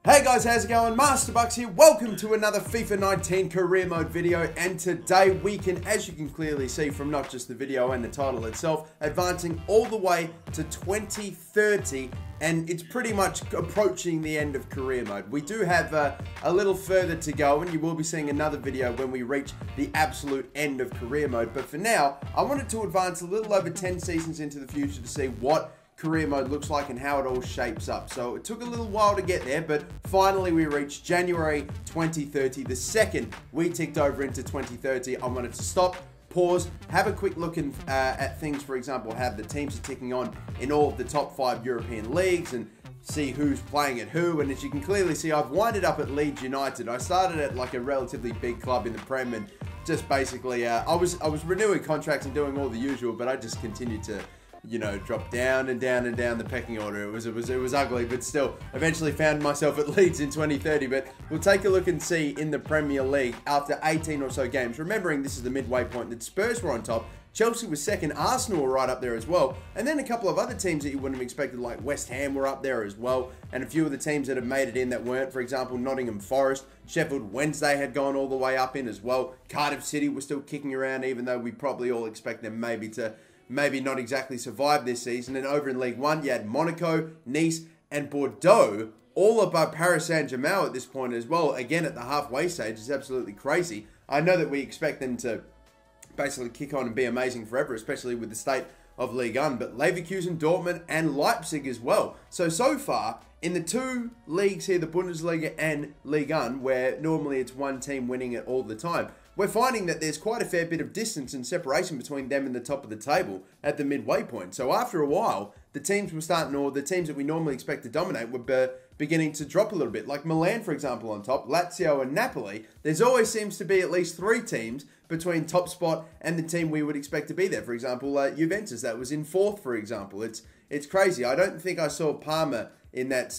Hey guys, how's it going? MasterBucks here. Welcome to another FIFA 19 career mode video, and today we can, as you can clearly see from not just the video and the title itself, advancing all the way to 2030, and it's pretty much approaching the end of career mode. We do have a little further to go, and you will be seeing another video when we reach the absolute end of career mode, but for now, I wanted to advance a little over 10 seasons into the future to see what career mode looks like and how it all shapes up. So it took a little while to get there, but finally we reached January 2030. The second we ticked over into 2030, I wanted to stop, pause, have a quick look at things, for example, how the teams are ticking on in all of the top 5 European leagues and see who's playing at who. And as you can clearly see, I've winded up at Leeds United. I started at like a relatively big club in the Prem, and just basically I was renewing contracts and doing all the usual, but I just continued to, you know, drop down and down and down the pecking order. It was ugly, but still eventually found myself at Leeds in 2030. But we'll take a look and see in the Premier League after 18 or so games, remembering this is the midway point, that Spurs were on top, Chelsea was second, Arsenal were right up there as well, and then a couple of other teams that you wouldn't have expected, like West Ham, were up there as well, and a few of the teams that have made it in that weren't. For example, Nottingham Forest, Sheffield Wednesday had gone all the way up in as well. Cardiff City was still kicking around, even though we probably all expect them maybe not exactly survive this season. And over in League One, you had Monaco, Nice, and Bordeaux, all above Paris Saint-Germain at this point as well. Again, at the halfway stage, it's absolutely crazy. I know that we expect them to basically kick on and be amazing forever, especially with the state of Ligue 1, but Leverkusen, Dortmund, and Leipzig as well. So far, in the two leagues here, the Bundesliga and Ligue 1, where normally it's one team winning it all the time, we're finding that there's quite a fair bit of distance and separation between them and the top of the table at the midway point. So after a while, the teams that we normally expect to dominate were beginning to drop a little bit. Like Milan, for example, on top, Lazio and Napoli. There's always seems to be at least 3 teams between top spot and the team we would expect to be there. For example, Juventus, that was in 4th, for example. It's crazy. I don't think I saw Parma in that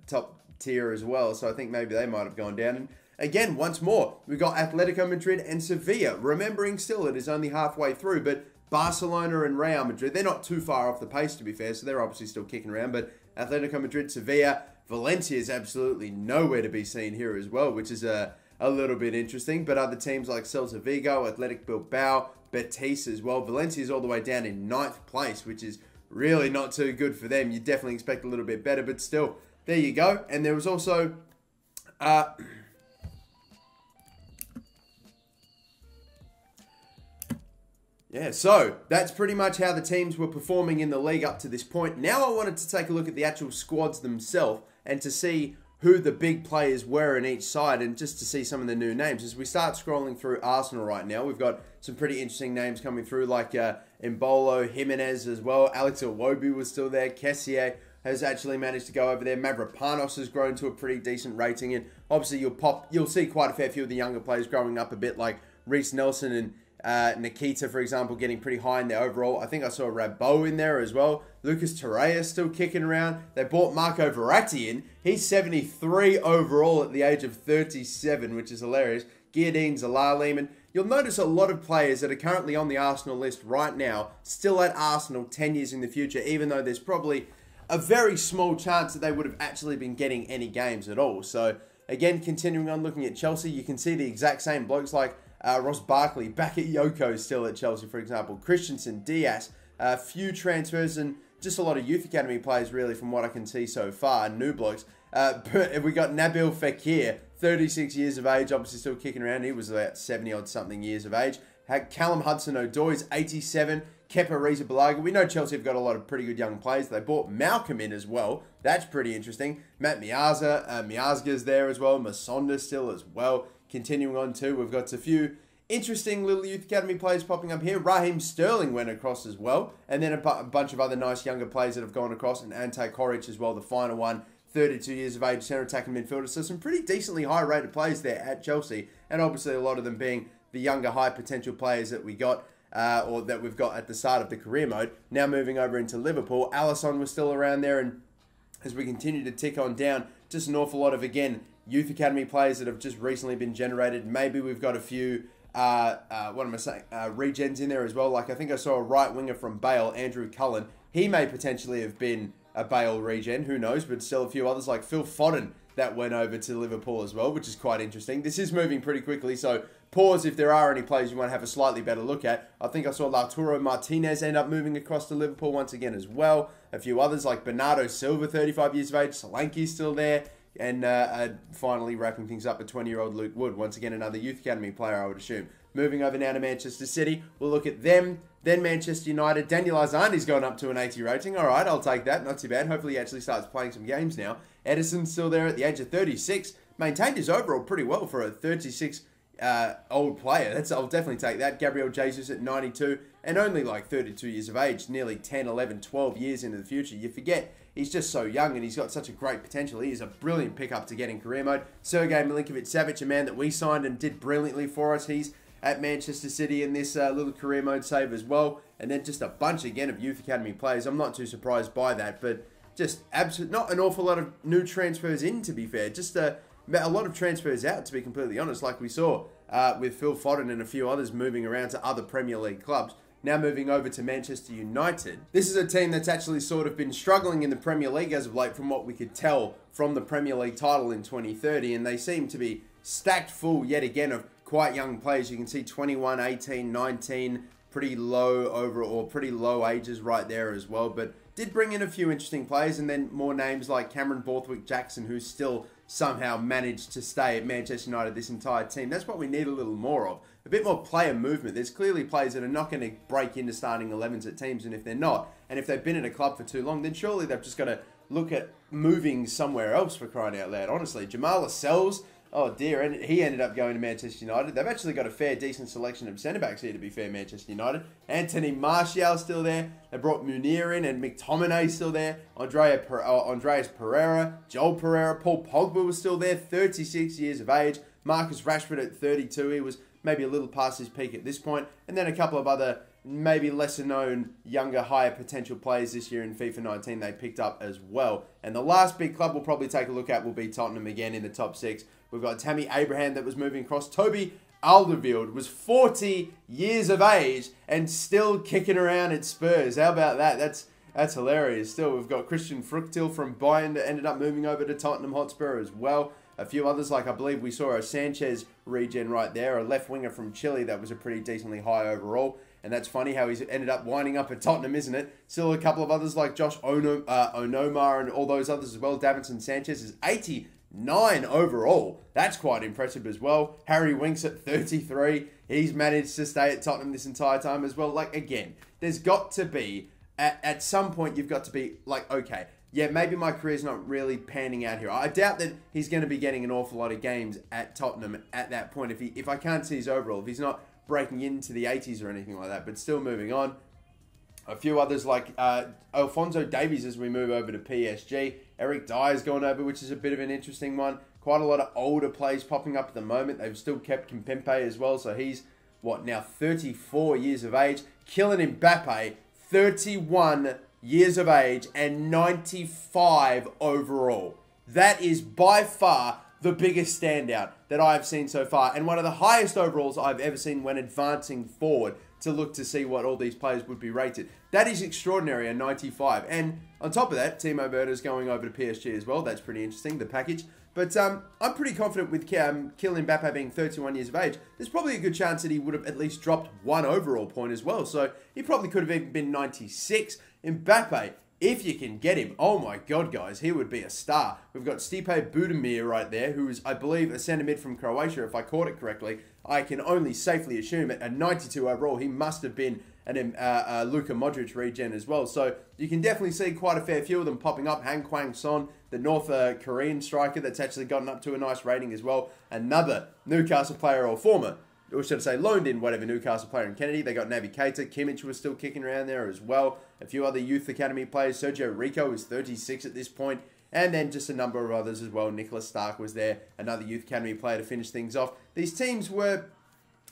top tier as well. So I think maybe they might have gone down. And again, once more, we've got Atletico Madrid and Sevilla. Remembering still it is only halfway through, but Barcelona and Real Madrid, they're not too far off the pace, to be fair, so they're obviously still kicking around. But Atletico Madrid, Sevilla, Valencia is absolutely nowhere to be seen here as well, which is a little bit interesting. But other teams like Celta Vigo, Athletic Bilbao, Betis as well. Valencia is all the way down in 9th place, which is really not too good for them. You definitely expect a little bit better, but still, there you go. And there was also yeah, so that's pretty much how the teams were performing in the league up to this point. Now I wanted to take a look at the actual squads themselves and to see who the big players were in each side, and just to see some of the new names. As we start scrolling through Arsenal right now, we've got some pretty interesting names coming through, like Embolo, Jimenez as well. Alex Iwobi was still there. Kessié has actually managed to go over there. Mavropanos has grown to a pretty decent rating, and obviously you'll see quite a fair few of the younger players growing up a bit, like Reece Nelson and Nikita, for example, getting pretty high in their overall. I think I saw Rabot in there as well. Lucas Torreira still kicking around. They bought Marco Verratti in. He's 73 overall at the age of 37, which is hilarious. Guilladine, Zalah Lehmann. You'll notice a lot of players that are currently on the Arsenal list right now still at Arsenal 10 years in the future, even though there's probably a very small chance that they would have actually been getting any games at all. So again, continuing on looking at Chelsea, you can see the exact same blokes like Ross Barkley back at Yoko still at Chelsea, for example. Christensen, Diaz, a few transfers, and just a lot of youth academy players, really, from what I can see so far, new blokes. But we got Nabil Fekir, 36 years of age, obviously still kicking around. He was about 70-odd something years of age. Callum Hudson-Odoi, 87. Kepa Arrizabalaga. We know Chelsea have got a lot of pretty good young players. They bought Malcolm in as well. That's pretty interesting. Matt Miazga's there as well. Masonda still as well. Continuing on too, we've got a few interesting little youth academy players popping up here. Raheem Sterling went across as well. And then a bunch of other nice younger players that have gone across. And Ante Koric as well, the final one. 32 years of age, centre attacking midfielder. So some pretty decently high rated players there at Chelsea. And obviously a lot of them being the younger high potential players that we got. Or that we've got at the start of the career mode. Now moving over into Liverpool. Alisson was still around there, and as we continue to tick on down, just an awful lot of, again, youth academy players that have just recently been generated. Maybe we've got a few regens in there as well. Like I think I saw a right winger from Bale, Andrew Cullen. He may potentially have been a Bale regen, who knows, but still a few others like Phil Foden that went over to Liverpool as well, which is quite interesting. This is moving pretty quickly, so pause if there are any players you want to have a slightly better look at. I think I saw Lautaro Martinez end up moving across to Liverpool once again as well. A few others like Bernardo Silva, 35 years of age. Solanke's still there. And finally wrapping things up, a 20-year-old Luke Wood. Once again, another Youth Academy player, I would assume. Moving over now to Manchester City. We'll look at them. Then Manchester United. Daniel Azani's gone up to an 80 rating. All right, I'll take that. Not too bad. Hopefully he actually starts playing some games now. Edison's still there at the age of 36. Maintained his overall pretty well for a 36 old player. I'll definitely take that. Gabriel Jesus at 92 and only like 32 years of age. Nearly 10, 11, 12 years into the future. You forget he's just so young and he's got such a great potential. He is a brilliant pickup to get in career mode. Sergej Milinkovic-Savic, a man that we signed and did brilliantly for us. He's at Manchester City in this little career mode save as well. And then just a bunch again of Youth Academy players. I'm not too surprised by that, but just not an awful lot of new transfers in, to be fair. Just a lot of transfers out, to be completely honest, like we saw with Phil Foden and a few others moving around to other Premier League clubs. Now moving over to Manchester United. This is a team that's actually sort of been struggling in the Premier League as of late from what we could tell from the Premier League title in 2030. And they seem to be stacked full yet again of quite young players. You can see 21, 18, 19, pretty low over or pretty low ages right there as well. But did bring in a few interesting players and then more names like Cameron Borthwick-Jackson, who's still somehow managed to stay at Manchester United this entire team. That's what we need a little more of. A bit more player movement. There's clearly players that are not going to break into starting 11s at teams, and if they're not, and if they've been in a club for too long, then surely they've just got to look at moving somewhere else, for crying out loud. Honestly, Jamal Lascelles, oh dear, and he ended up going to Manchester United. They've actually got a fair, decent selection of centre-backs here, to be fair, Manchester United. Anthony Martial still there. They brought Munir in, and McTominay still there. Andreas Pereira, Joel Pereira, Paul Pogba was still there, 36 years of age. Marcus Rashford at 32. He was maybe a little past his peak at this point. And then a couple of other maybe lesser known, younger, higher potential players this year in FIFA 19 they picked up as well. And the last big club we'll probably take a look at will be Tottenham again in the top 6. We've got Tammy Abraham that was moving across. Toby Alderweireld was 40 years of age and still kicking around at Spurs. How about that? That's hilarious. Still, we've got Christian Fruchtil from Bayern that ended up moving over to Tottenham Hotspur as well. A few others, like I believe we saw a Sanchez regen right there, a left winger from Chile that was a pretty decently high overall. And that's funny how he's ended up winding up at Tottenham, isn't it? Still a couple of others like Josh Onomar and all those others as well. Davinson Sanchez is 89 overall. That's quite impressive as well. Harry Winks at 33. He's managed to stay at Tottenham this entire time as well. Like, again, there's got to be, at some point, you've got to be like, okay, yeah, maybe my career's not really panning out here. I doubt that he's going to be getting an awful lot of games at Tottenham at that point. If I can't see his overall, if he's not breaking into the 80s or anything like that. But still moving on. A few others like Alphonso Davies as we move over to PSG. Eric Dyer's gone over, which is a bit of an interesting one. Quite a lot of older players popping up at the moment. They've still kept Kimpembe as well. So he's, what, now 34 years of age. Kylian Mbappe, 31 years of age and 95 overall. That is by far the biggest standout that I've seen so far, and one of the highest overalls I've ever seen when advancing forward to look to see what all these players would be rated. That is extraordinary, a 95. And on top of that, Timo Werner's going over to PSG as well. That's pretty interesting, the package. But I'm pretty confident with Kylian Mbappe being 31 years of age. There's probably a good chance that he would have at least dropped one overall point as well. So he probably could have even been 96. Mbappe, if you can get him, oh my god, guys, he would be a star. We've got Stipe Budimir right there, who is, I believe, a centre mid from Croatia, if I caught it correctly. I can only safely assume at a 92 overall, he must have been a Luka Modric regen as well. So you can definitely see quite a fair few of them popping up. Han Kwang-son, the North Korean striker that's actually gotten up to a nice rating as well. Another Newcastle player, or former, or should I say loaned in, whatever, Newcastle player in Kennedy. They got Naby Keita. Kimmich was still kicking around there as well. A few other youth academy players. Sergio Rico is 36 at this point. And then just a number of others as well. Nicholas Stark was there. Another youth academy player to finish things off. These teams were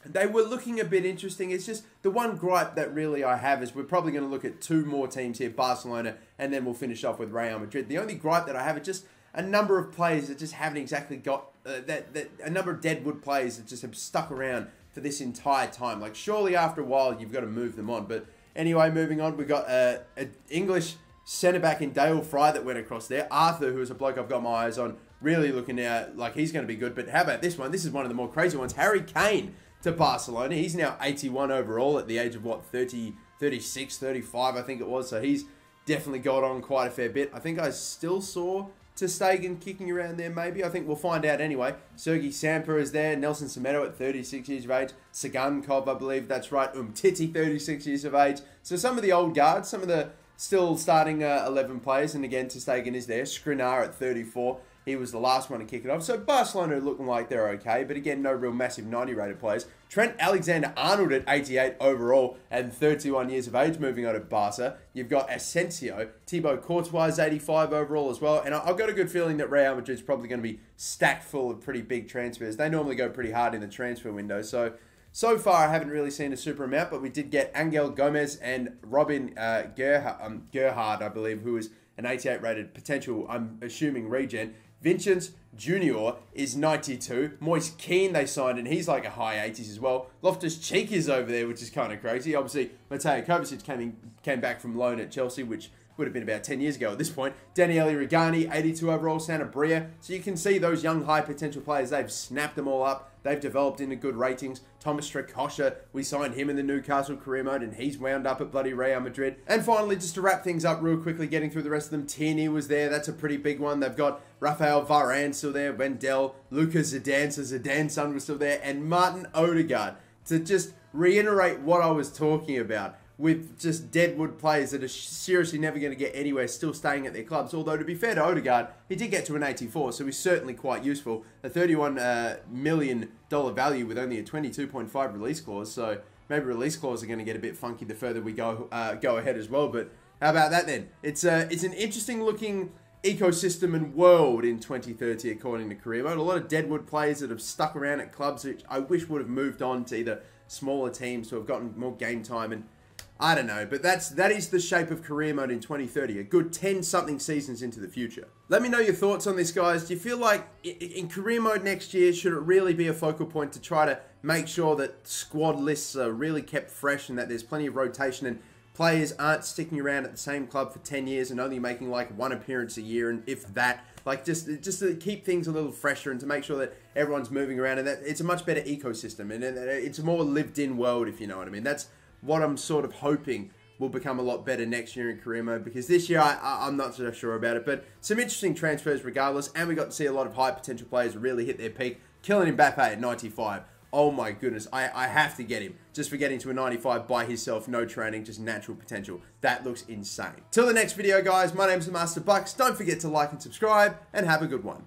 looking a bit interesting. It's just the one gripe that really I have is we're probably going to look at two more teams here, Barcelona, and then we'll finish off with Real Madrid. The only gripe that I have is just a number of players that just haven't exactly got, a number of deadwood players that just have stuck around for this entire time. Like, surely after a while, you've got to move them on. But anyway, moving on, we've got an English centre-back in Dale Fry that went across there. Arthur, who is a bloke I've got my eyes on, really looking out like he's going to be good. But how about this one? This is one of the more crazy ones. Harry Kane to Barcelona. He's now 81 overall at the age of, what, 30, 36, 35, I think it was. So he's definitely got on quite a fair bit. I think I still saw ter Stegen kicking around there, maybe. I think we'll find out anyway. Sergi Samper is there. Nelson Semedo at 36 years of age. Sagankov, I believe that's right. Umtiti, 36 years of age. So some of the old guards, some of the still starting 11 players. And again, ter Stegen is there. Skriniar at 34. He was the last one to kick it off. So Barcelona looking like they're okay. But again, no real massive 90 rated players. Trent Alexander-Arnold at 88 overall and 31 years of age moving on to Barca. You've got Asensio. Thibaut Courtois is 85 overall as well. And I've got a good feeling that Real Madrid's probably going to be stacked full of pretty big transfers. They normally go pretty hard in the transfer window. So far, I haven't really seen a super amount, but we did get Angel Gomez and Robin Gerhard, I believe, who is an 88 rated potential, I'm assuming, regen. Vincent Junior is 92. Moise Kean they signed, and he's like a high 80s as well. Loftus-Cheek is over there, which is kind of crazy. Obviously, Mateo Kovacic came back from loan at Chelsea, which would have been about 10 years ago at this point. Daniele Regani, 82 overall, Santa Bria. So you can see those young high potential players, they've snapped them all up. They've developed into good ratings. Thomas Strakosha, we signed him in the Newcastle career mode, and he's wound up at bloody Real Madrid. And finally, just to wrap things up real quickly, getting through the rest of them, Tierney was there. That's a pretty big one. They've got Rafael Varane still there, Wendell, Lucas Zidane, so Zidane's son was still there, and Martin Odegaard. To just reiterate what I was talking about, with just deadwood players that are seriously never going to get anywhere, still staying at their clubs. Although, to be fair to Odegard, he did get to an 84, so he's certainly quite useful. A $31 million value with only a 22.5 release clause, so maybe release clauses are going to get a bit funky the further we go ahead as well. But how about that then? It's an interesting looking ecosystem and world in 2030, according to career mode. A lot of deadwood players that have stuck around at clubs which I wish would have moved on to either smaller teams to have gotten more game time, and I don't know, but that is the shape of career mode in 2030, a good 10-something seasons into the future. Let me know your thoughts on this, guys. Do you feel like in career mode next year, should it really be a focal point to try to make sure that squad lists are really kept fresh and that there's plenty of rotation and players aren't sticking around at the same club for 10 years and only making like one appearance a year, and if that, like just to keep things a little fresher and to make sure that everyone's moving around and that it's a much better ecosystem and it's a more lived-in world, if you know what I mean. That's what I'm sort of hoping will become a lot better next year in career mode, because this year I'm not so sure about it. But some interesting transfers regardless, and we got to see a lot of high potential players really hit their peak. Kylian Mbappe at 95. Oh my goodness, I have to get him. Just for getting to a 95 by himself, no training, just natural potential. That looks insane. Till the next video, guys, my name's the MasterBucks. Don't forget to like and subscribe, and have a good one.